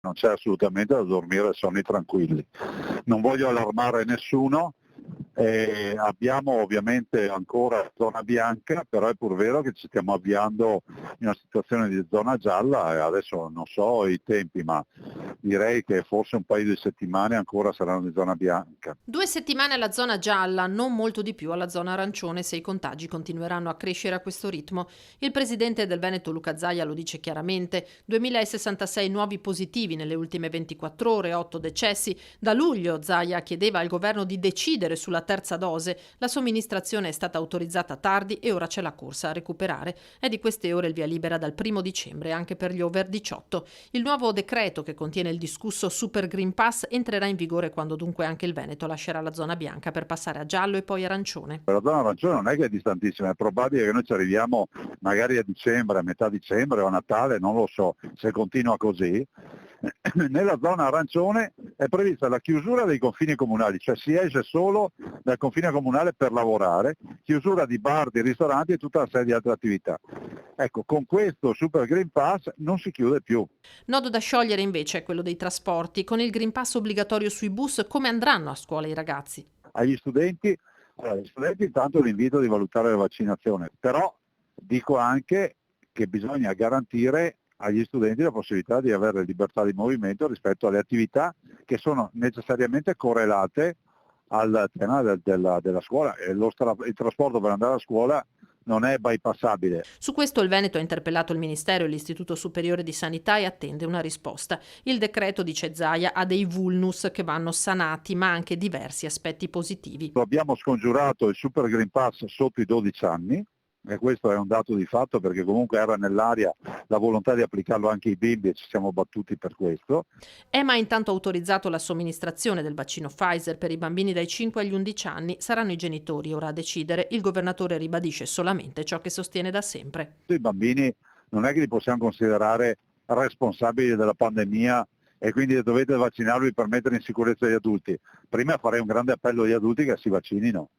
non c'è assolutamente da dormire sonni tranquilli. Non voglio allarmare nessuno. Abbiamo ovviamente ancora zona bianca, però è pur vero che ci stiamo avviando in una situazione di zona gialla e adesso non so i tempi, ma direi che forse un paio di settimane ancora saranno di zona bianca. 2 settimane alla zona gialla, non molto di più alla zona arancione se i contagi continueranno a crescere a questo ritmo. Il presidente del Veneto Luca Zaia lo dice chiaramente: 2066 nuovi positivi nelle ultime 24 ore, 8 decessi. Da luglio Zaia chiedeva al governo di decidere sulla terza dose. La somministrazione è stata autorizzata tardi e ora c'è la corsa a recuperare. È di queste ore il via libera dal 1° dicembre anche per gli over 18. Il nuovo decreto che contiene il discusso Super Green Pass entrerà in vigore quando dunque anche il Veneto lascerà la zona bianca per passare a giallo e poi arancione. Per la zona arancione non è che è distantissima, è probabile che noi ci arriviamo magari a dicembre, a metà dicembre o a Natale, non lo so, se continua così. Nella zona arancione è prevista la chiusura dei confini comunali, cioè si esce solo dal confine comunale per lavorare, chiusura di bar, di ristoranti e tutta una serie di altre attività. Ecco, con questo Super Green Pass non si chiude più. Nodo da sciogliere invece è quello dei trasporti. Con il Green Pass obbligatorio sui bus, come andranno a scuola i ragazzi? Agli studenti, allora, agli studenti intanto l'invito di valutare la vaccinazione, però dico anche che bisogna garantire agli studenti la possibilità di avere libertà di movimento rispetto alle attività che sono necessariamente correlate al tema della scuola e il trasporto per andare a scuola non è bypassabile. Su questo il Veneto ha interpellato il Ministero e l'Istituto Superiore di Sanità e attende una risposta. Il decreto, dice Zaia, ha dei vulnus che vanno sanati, ma anche diversi aspetti positivi. Abbiamo scongiurato il Super Green Pass sotto i 12 anni, e questo è un dato di fatto perché comunque era nell'aria la volontà di applicarlo anche ai bimbi e ci siamo battuti per questo. EMA ha intanto autorizzato la somministrazione del vaccino Pfizer per i bambini dai 5 agli 11 anni. Saranno i genitori ora a decidere. Il governatore ribadisce solamente ciò che sostiene da sempre. I bambini non è che li possiamo considerare responsabili della pandemia e quindi dovete vaccinarvi per mettere in sicurezza gli adulti. Prima farei un grande appello agli adulti che si vaccinino.